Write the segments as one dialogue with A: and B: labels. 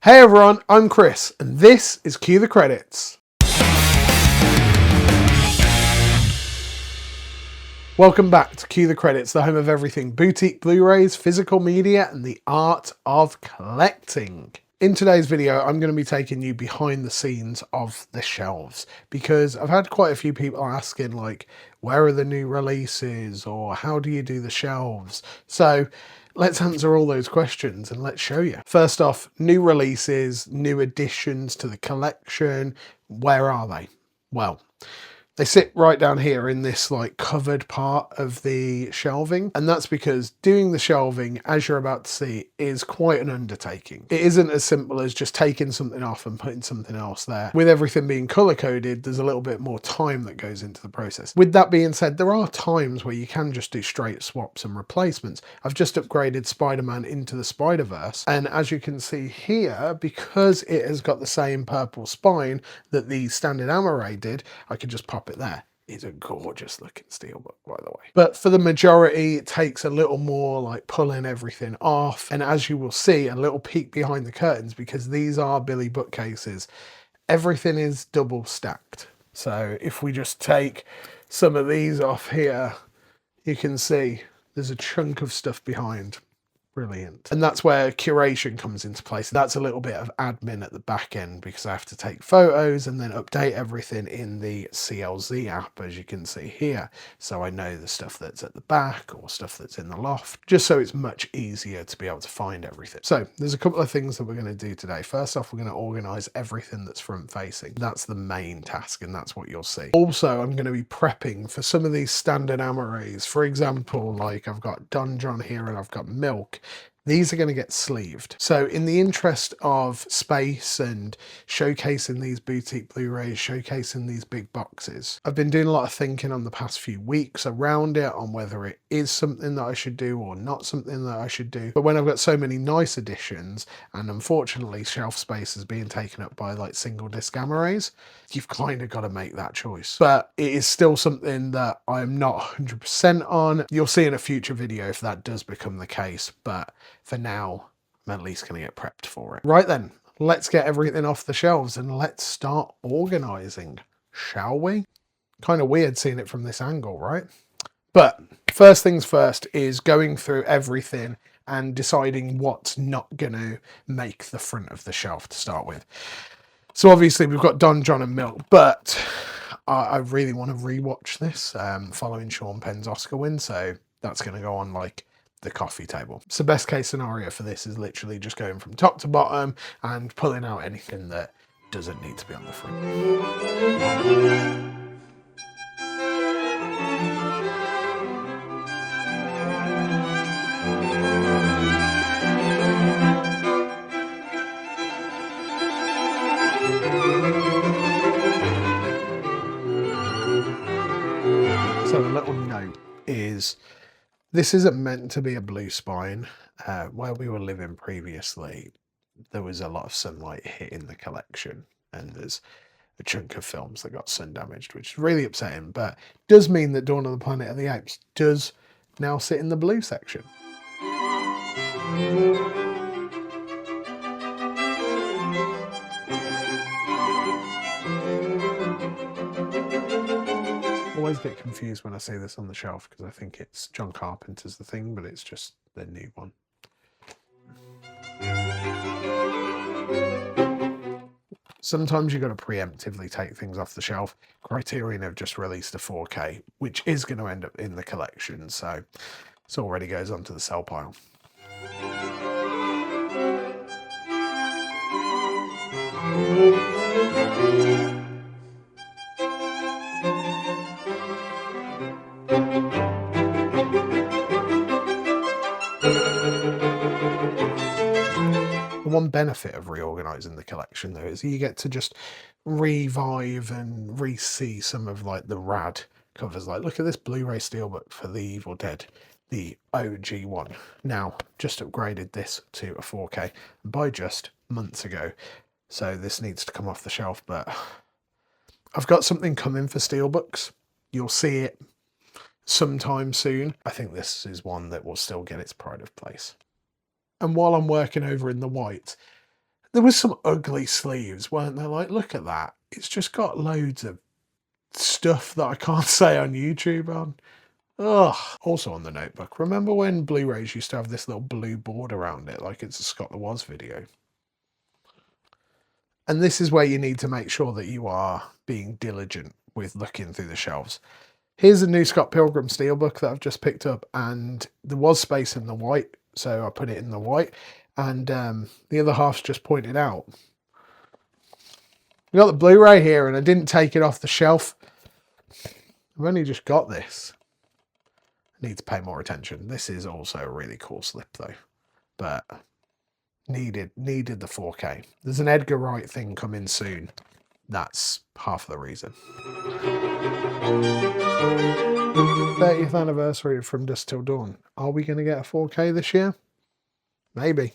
A: Hey everyone, I'm Chris, and this is Cue the Credits. Welcome back to Cue the Credits, the home of everything boutique Blu-rays, physical media, and the art of collecting. In today's video, I'm going to be taking you behind the scenes of the shelves, because I've had quite a few people asking, like, where are the new releases, or how do you do the shelves? So let's answer all those questions and let's show you. First off, new releases, new additions to the collection. Where are they? Well, they sit right down here in this like covered part of the shelving. And that's because doing the shelving, as you're about to see, is quite an undertaking. It isn't as simple as just taking something off and putting something else there. With everything being color coded, there's a little bit more time that goes into the process. With that being said, there are times where you can just do straight swaps and replacements. I've just upgraded Spider-Man into the Spider-Verse. And as you can see here, because it has got the same purple spine that the standard Blu-ray did, I could just pop it there. It's a gorgeous looking steelbook, by the way. But for the majority, it takes a little more like pulling everything off. And as you will see, a little peek behind the curtains, because these are Billy bookcases, everything is double stacked. So if we just take some of these off here, you can see there's a chunk of stuff behind. Brilliant. And that's where curation comes into place. That's a little bit of admin at the back end, because I have to take photos and then update everything in the CLZ app, as you can see here. So I know the stuff that's at the back or stuff that's in the loft, just so it's much easier to be able to find everything. So there's a couple of things that we're going to do today. First off, we're going to organize everything that's front facing. That's the main task, and that's what you'll see. Also, I'm going to be prepping for some of these standard Blu-rays. For example, like I've got Don John here and I've got Milk. These are going to get sleeved. So in the interest of space and showcasing these boutique Blu-rays, showcasing these big boxes, I've been doing a lot of thinking on the past few weeks around it, on whether it is something that I should do or not something that I should do. But when I've got so many nice editions, and unfortunately shelf space is being taken up by like single disc Blu-rays, you've kind of got to make that choice. But it is still something that I'm not 100% on. You'll see in a future video if that does become the case, but for now, I'm at least going to get prepped for it. Right then, let's get everything off the shelves and let's start organizing, shall we? Kind of weird seeing it from this angle, right? But first things first is going through everything and deciding what's not going to make the front of the shelf to start with. So obviously we've got Don, John and Milk, but I really want to rewatch this following Sean Penn's Oscar win. So that's going to go on like the coffee table. So best case scenario for this is literally just going from top to bottom and pulling out anything that doesn't need to be on the front. So a little note is, this isn't meant to be a blue spine. Where we were living previously, there was a lot of sunlight hitting the collection, and there's a chunk of films that got sun damaged, which is really upsetting, but does mean that Dawn of the Planet of the Apes does now sit in the blue section. I always get confused when I see this on the shelf, because I think it's John Carpenter's The Thing, but it's just the new one. Sometimes you've got to preemptively take things off the shelf. Criterion have just released a 4K, which is going to end up in the collection, so it already goes onto the sell pile. One benefit of reorganizing the collection though is you get to just revive and re-see some of like the rad covers. Like look at this Blu-ray steelbook for The Evil Dead, the OG one. Now just upgraded this to a 4K by just months ago, so this needs to come off the shelf. But I've got something coming for steelbooks. You'll see it sometime soon. I think this is one that will still get its pride of place. And while I'm working over in the white, There was some ugly sleeves, weren't there? Like, look at that. It's just got loads of stuff that I can't say on YouTube on. Ugh. Also on the notebook, remember when Blu-rays used to have this little blue board around it, like it's a Scott the Woz video? And this is where you need to make sure that you are being diligent with looking through the shelves. Here's a new Scott Pilgrim Steelbook that I've just picked up, and there was space in the white, so I put it in the white, and the other half's just pointed out. We got the Blu-ray here, and I didn't take it off the shelf. I've only just got this. I need to pay more attention. This is also a really cool slip though, but needed the 4K. There's an Edgar Wright thing coming soon. That's half the reason. 30th anniversary of From Dusk Till Dawn. Are we going to get a 4K this year? Maybe.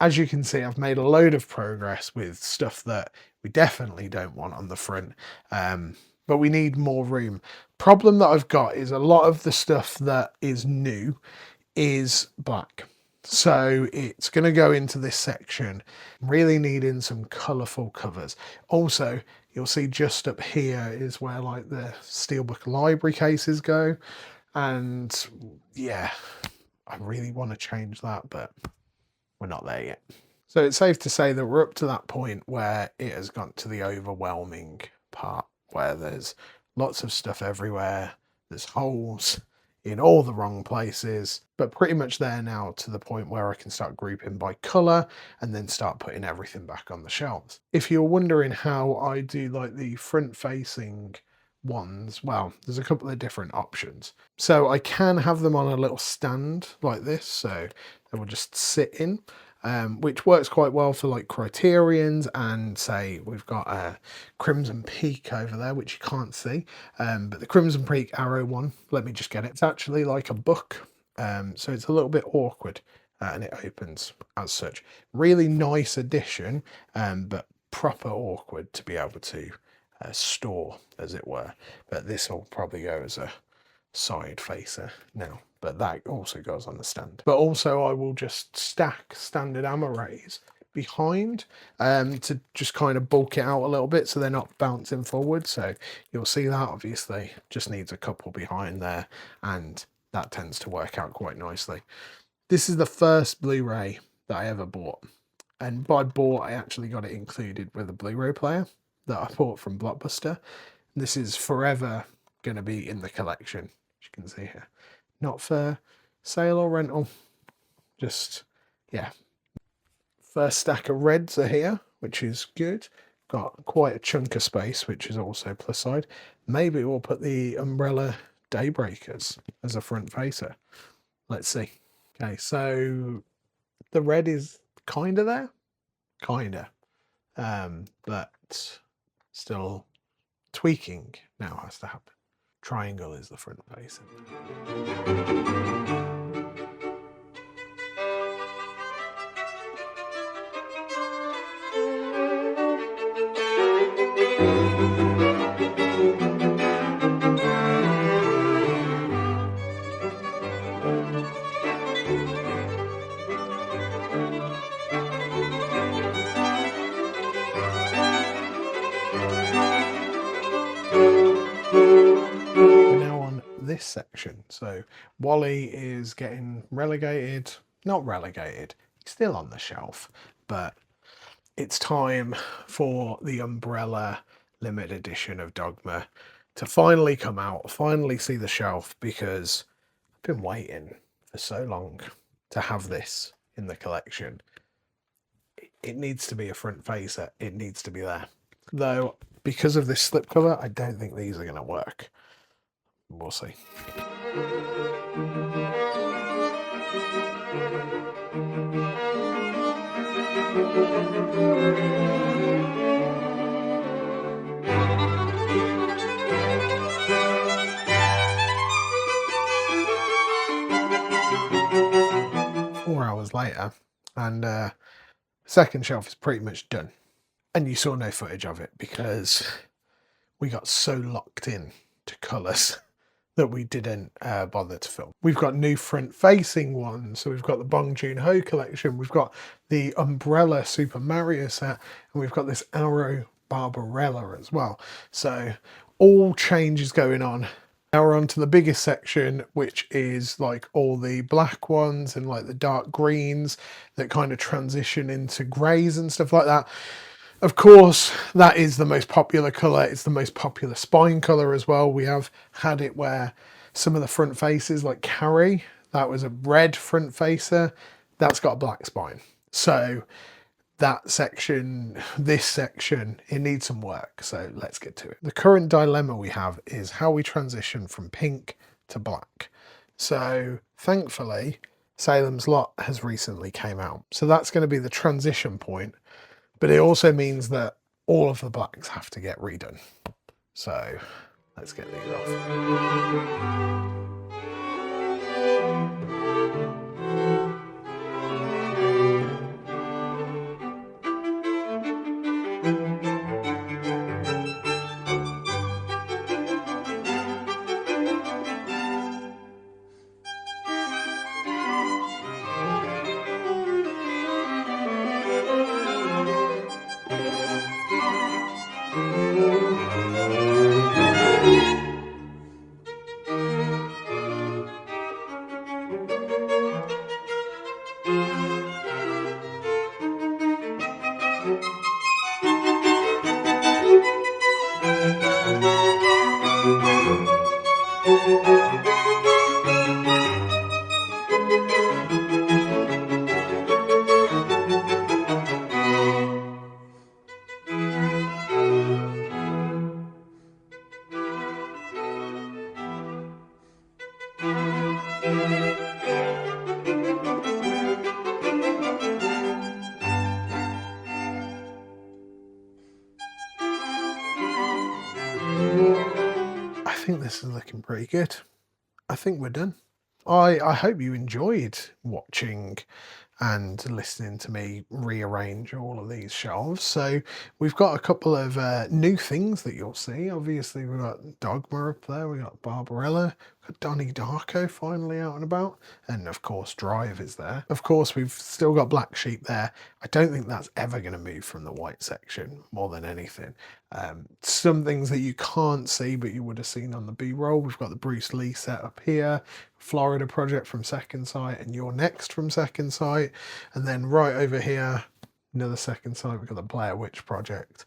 A: As you can see, I've made a load of progress with stuff that we definitely don't want on the front, but we need more room. Problem that I've got is a lot of the stuff that is new is black. So it's going to go into this section, really needing some colourful covers. Also, you'll see just up here is where like the Steelbook library cases go. And yeah, I really want to change that, but we're not there yet. So it's safe to say that we're up to that point where it has gone to the overwhelming part, where there's lots of stuff everywhere. There's holes in all the wrong places, but pretty much there now to the point where I can start grouping by colour and then start putting everything back on the shelves. If you're wondering how I do like the front facing ones, well, there's a couple of different options. So I can have them on a little stand like this, so they will just sit in, which works quite well for like Criterions, and say we've got a Crimson Peak over there, which you can't see, but the Crimson Peak Arrow one, let me just get it. It's actually like a book, so it's a little bit awkward, and it opens as such. Really nice addition, but proper awkward to be able to store, as it were. But this will probably go as a side facer now, but that also goes on the stand. But also I will just stack standard AMA rays behind to just kind of bulk it out a little bit so they're not bouncing forward. So you'll see that obviously just needs a couple behind there, and that tends to work out quite nicely. This is the first Blu-ray that I ever bought, and by bought I actually got it included with a Blu-ray player that I bought from Blockbuster. This is forever going to be in the collection, as you can see here. Not for sale or rental, just, yeah. First stack of reds are here, which is good. Got quite a chunk of space, which is also plus side. Maybe we'll put the Umbrella Daybreakers as a front facer. Let's see. Okay, so the red is kind of there, kind of, but still tweaking now has to happen. Triangle is the front face. This section, so Wally is getting relegated, not relegated, he's still on the shelf, but it's time for the Umbrella limited edition of Dogma to finally come out, finally see the shelf, because I've been waiting for so long to have this in the collection. It needs to be a front facer, it needs to be there, though because of this slipcover I don't think these are going to work. We'll see. Hours later, and second shelf is pretty much done, and you saw no footage of it because we got so locked in to colours that we didn't bother to film. We've got new front-facing ones. So we've got the Bong Joon-ho collection. We've got the Umbrella Super Mario set, and we've got this Arrow Barbarella as well. So all changes going on. Now we're on to the biggest section, which is like all the black ones and like the dark greens that kind of transition into greys and stuff like that. Of course, that is the most popular colour. It's the most popular spine colour as well. We have had it where some of the front faces, like Carrie, that was a red front facer, that's got a black spine. So that section, this section, it needs some work. So let's get to it. The current dilemma we have is how we transition from pink to black. So thankfully, Salem's Lot has recently came out. So that's going to be the transition point. But it also means that all of the blacks have to get redone. So let's get these off. I think this is looking pretty good. I think we're done. I hope you enjoyed watching and listening to me rearrange all of these shelves. So we've got a couple of new things that you'll see. Obviously we've got Dogma up there, we got Barbarella, we've got Donnie Darko finally out and about, and of course Drive is there. Of course we've still got Black Sheep there. I don't think that's ever going to move from the white section more than anything. Some things that you can't see but you would have seen on the B-roll. We've got the Bruce Lee set up here, Florida Project from Second Sight, and You're Next from Second Sight. And then right over here, another Second Sight, we've got the Blair Witch Project,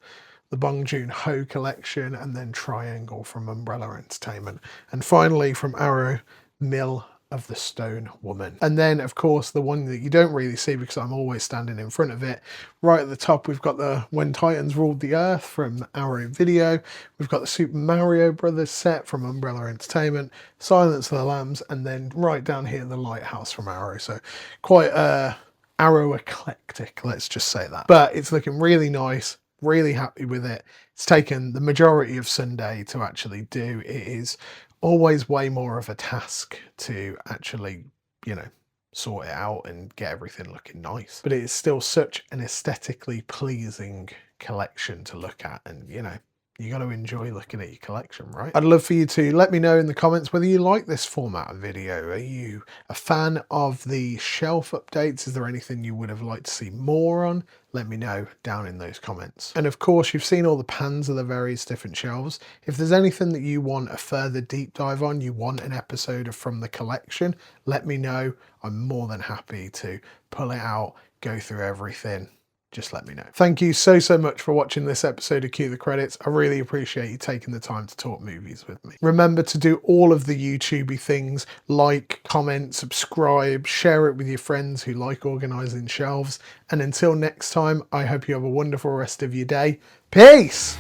A: the Bong Joon-ho collection, and then Triangle from Umbrella Entertainment. And finally from Arrow, Mill of the Stone Woman. And then of course the one that you don't really see because I'm always standing in front of it, right at the top we've got the When Titans Ruled the Earth from Arrow Video, we've got the Super Mario Brothers set from Umbrella Entertainment, Silence of the Lambs, and then right down here the Lighthouse from Arrow. So quite Arrow eclectic, let's just say that. But it's looking really nice, really happy with it. It's taken the majority of Sunday to actually do. It is always way more of a task to actually, you know, sort it out and get everything looking nice. But it is still such an aesthetically pleasing collection to look at, and you know, you got to enjoy looking at your collection, right? I'd love for you to let me know in the comments whether you like this format of video. Are you a fan of the shelf updates? Is there anything you would have liked to see more on? Let me know down in those comments. And of course, you've seen all the pans of the various different shelves. If there's anything that you want a further deep dive on, you want an episode of from the collection, let me know. I'm more than happy to pull it out, go through everything. Just let me know. Thank you so much for watching this episode of Cue the Credits. I really appreciate you taking the time to talk movies with me. Remember to do all of the YouTubey things, like, comment, subscribe, share it with your friends who like organising shelves. And until next time, I hope you have a wonderful rest of your day. Peace!